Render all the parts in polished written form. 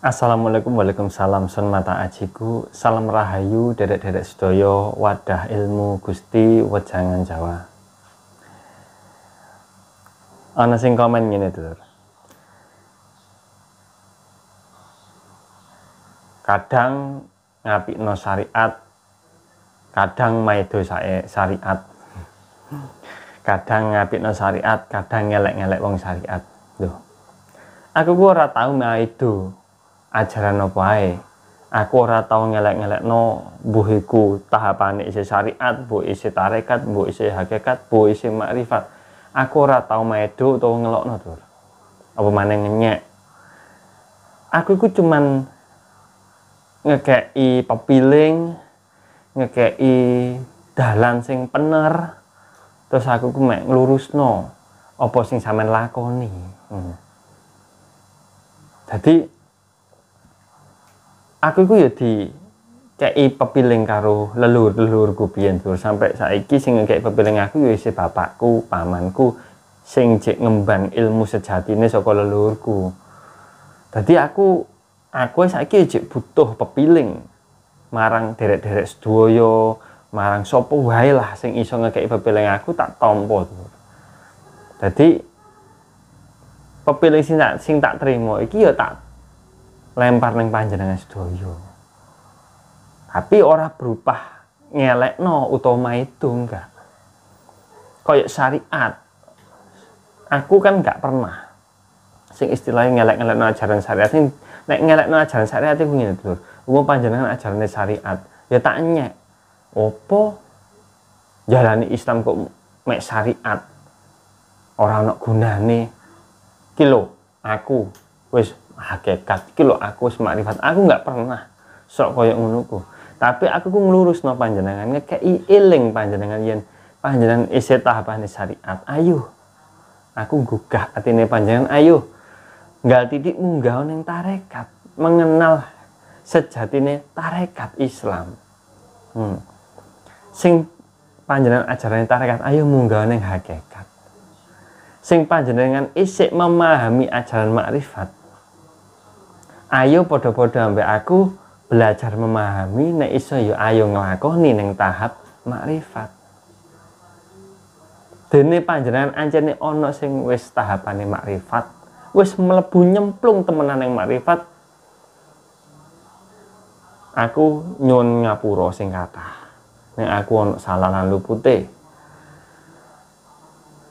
Assalamualaikum, waalaikumsalam, sun mata ajiku, salam rahayu, derek-derek sedoyo, wadah ilmu Gusti, wejangan Jawa. Ana sing komen ngene, Dulur. Kadang ngapikno syariat, kadang maido syariat. Kadang ngapikno syariat, kadang ngelek-ngelek wong syariat. Loh. Aku ora tau maido ajaran apa ae. Aku ora tau ngelek-ngelekno mbuh iku tahapane isih syariat, mbuh isih tarekat, mbuh isih hakikat, mbuh isih makrifat. Aku ora tau maedo utawa ngelokno, Dur. Apa maneh ngenyek. Aku iku cuman ngekei pepiling, ngekei dalan sing bener. Terus aku ku mek nglurusno apa sing sampean lakoni. Jadi aku iku ya dikei pepiling karo leluhur-leluhurku biyen, Dur. Sampai saiki sing ngekei pepiling aku ya isih bapakku, pamanku sing jek ngemban ilmu sejatine saka leluhurku. Dadi aku saiki jek butuh pepiling marang derek-derek sedaya, marang sapa wae lah sing iso ngekei pepiling aku tak tampa, Dur. Dadi pepiling sing tak trimo iki ya tak lempar ning panjenengan sedaya. Tapi ora berupah ngelekno utawa maido, enggak. Kayak syariat. Aku kan enggak pernah sing istilahnya ngelek-ngelekno ajaran syariat. Nek ngelekno ajaran syariat iku ngene, Lur. Wong panjenengan ajarane syariat, ya tak nyek. Opo jalani Islam kok mek syariat? Ora ana gunane. Ki lho, aku wis hakikat, iki lho aku wis makrifat. Aku enggak pernah sok koyo ngono ku. Tapi aku ku nglurusno panjenengan, ngekei eling panjenengan yen panjenengan isih tahapane syariat. Ayo. Aku gugah atine panjenengan, ayo. Nggal titik munggah ning tarekat, mengenal sejatine tarekat Islam. Sing panjenengan ajarane tarekat, ayo munggah ning hakikat. Sing panjenengan isih memahami ajaran makrifat, ayo padha-padha ambek aku belajar memahami, nek iso ya ayo nglakoni ning tahap makrifat. Dene panjenengan ancene ana sing wis tahapane makrifat, wis mlebu nyemplung temenan ning makrifat. Aku nyuwun ngapura sing kathah. Nek aku ana salah lan lupute.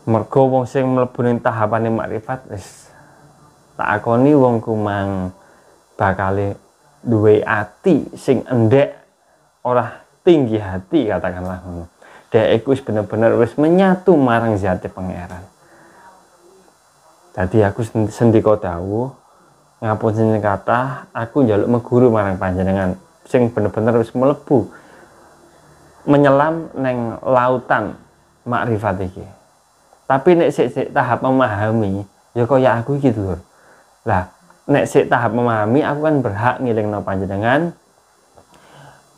Mergo wong sing mlebu ning tahapane makrifat wis tak akoni wong kumang bakale duwe ati sing endek, ora tinggi hati, katakanlah ngono. Dhek iku wis bener-bener wis menyatu marang zate pangeran. Dadi aku sendika dawuh ngapun sing kathah, aku njaluk meguru marang panjenengan sing bener-bener wis mlebu menyelam neng lautan makrifat iki. Tapi nek sik tahap memahami, ya kaya aku iki, Lur. Lah, nek sik tahap memahami, aku kan berhak ngilingno panjenengan.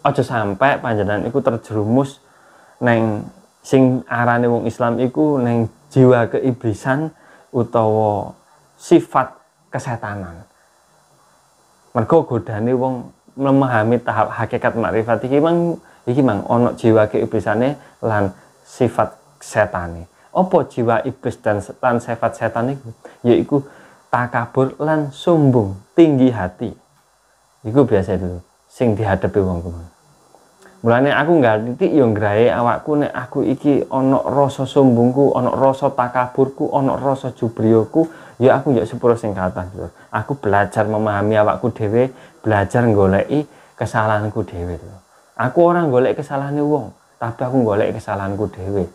Aja sampai panjenengan iku terjerumus neng sing arane wong Islam iku neng jiwa keiblisan utawa sifat kesetanan. Mergo godane wong memahami tahap hakikat makrifat iki mang ana jiwa keiblisane lan sifat setane. Apa jiwa iblis dan sifat setan iku? Yaiku takabur lan sombong, tinggi hati. Iku biasa dulu sing dihadapi wong kuwi. Mulane aku nggak titik yo ngrae awakku nek aku iki ana rasa sombongku, ana rasa takaburku, ana rasa jubriyoku, ya aku yo sepuro sing kathah, Lur. Aku belajar memahami awakku dhewe, belajar goleki kesalahanku dhewe, Lur. Aku ora golek kesalahane wong, tapi aku golek kesalahanku dhewe.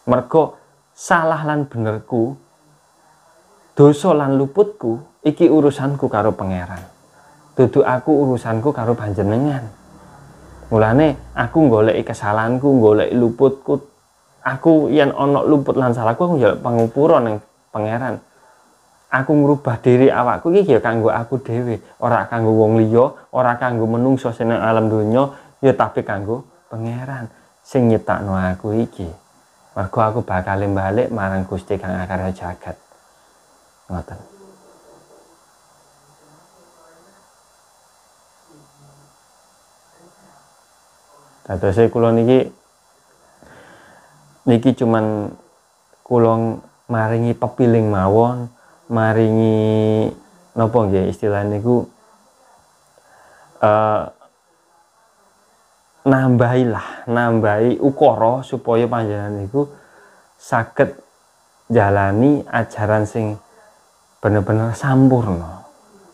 Mergo salah lan benerku, dosa lan luputku iki urusanku karo pangeran. Dudu aku urusanku karo panjenengan. Mulane aku goleki kesalahanku, goleki luputku. Aku yen ana luput lan salahku aku njaluk pangupura ning pangeran. Aku ngrubah diri awakku iki ya kanggo aku dhewe, ora kanggo wong liya, ora kanggo menungso sing nang alam donya, ya tapi kanggo pangeran sing nyiptakno aku iki. Mergo aku bakal balik marang Gusti kang akarya jagat. Ngoten. Dadose kula niki cuman kula maringi pepiling mawon, maringi napa nggih istilah niku nambahi ukara supaya panjenengan niku saged jalani ajaran sing bener-bener sampurna.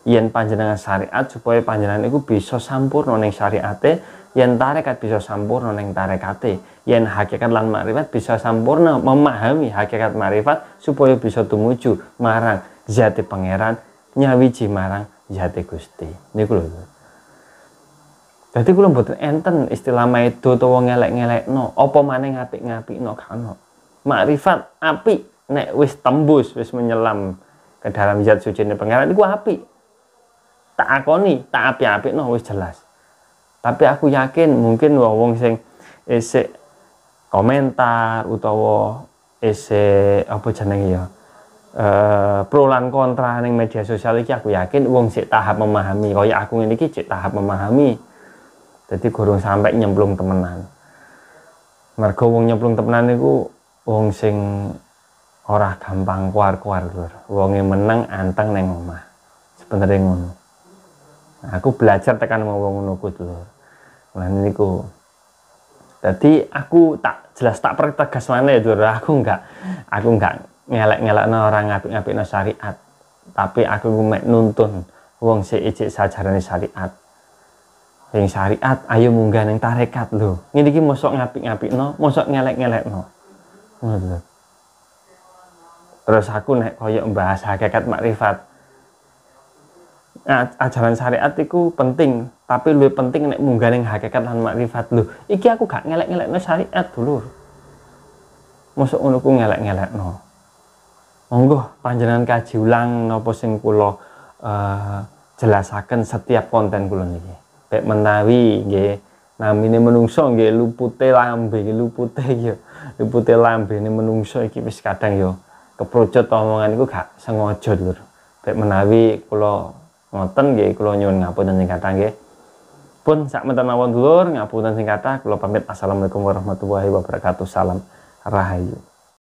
Yen panjenengan syariat supaya panjenengan niku bisa sampurna ning syariate, yen tarekat bisa sampurna ning tarekate, yen hakikat lan makrifat bisa sampurna memahami hakikat makrifat supaya bisa tumuju marang zati pangeran, nyawiji marang zati Gusti. Niku lho. Dadi kula mboten enten istilah maido utawa ngelek-ngelekno, apa maneh ngapik-ngapikno kana. Makrifat apik nek wis tembus, wis menyelam ke dalam zat suci ne pangeran iku apik. Tak akoni, tak apik-apikno wis jelas. Tapi aku yakin mungkin wong sing isik komentar utawa isik apa jenenge ya pro lan kontra ning media sosial iki, aku yakin wong sik tahap memahami kaya aku ngene iki sik tahap memahami. Jadi gurung sampai nyemplung temenan. Mergo wong nyemplung temenan niku wong sing ora gampang kuar-kuar lur. Wonge meneng anteng ning omah. Sebenere ngono. Aku belajar tekan wong ngono kuwi lur. Lah niku. Dadi aku tak pertegas maneh lur. Aku enggak ngelek-ngelekno orang ngapik-ngapikno syariat. Tapi aku mek nuntun wong sik ijik sajarane syariat. Yang syariat ayo munggah ning tarekat lho. Ngene iki mosok ngapik-ngapikno, mosok ngelek-ngelekno. Ngono. Terus aku nek koyo mbahas hakikat makrifat. Ajaran syariat iku penting, tapi luwih penting nek munggah ning hakikat lan makrifat lho. Iki aku gak ngelek-ngelekno syariat dulur. Mosok ngono ku ngelek-ngelekno. Monggo panjenengan kaji ulang napa sing kula jelasaken setiap konten kula niki. Kayak menawi nggih namine menungso nggih lupute lambe lambene menungso iki wis kadang ya keprocot omongan iku gak sengaja lur. Kayak menawi kula ngoten nggih kula nyuwun ngapunten sing kathah nggih. Pun sak menten mawon dulur ngapunten sing kathah kula pamit. Assalamualaikum warahmatullahi wabarakatuh. Salam rahayu.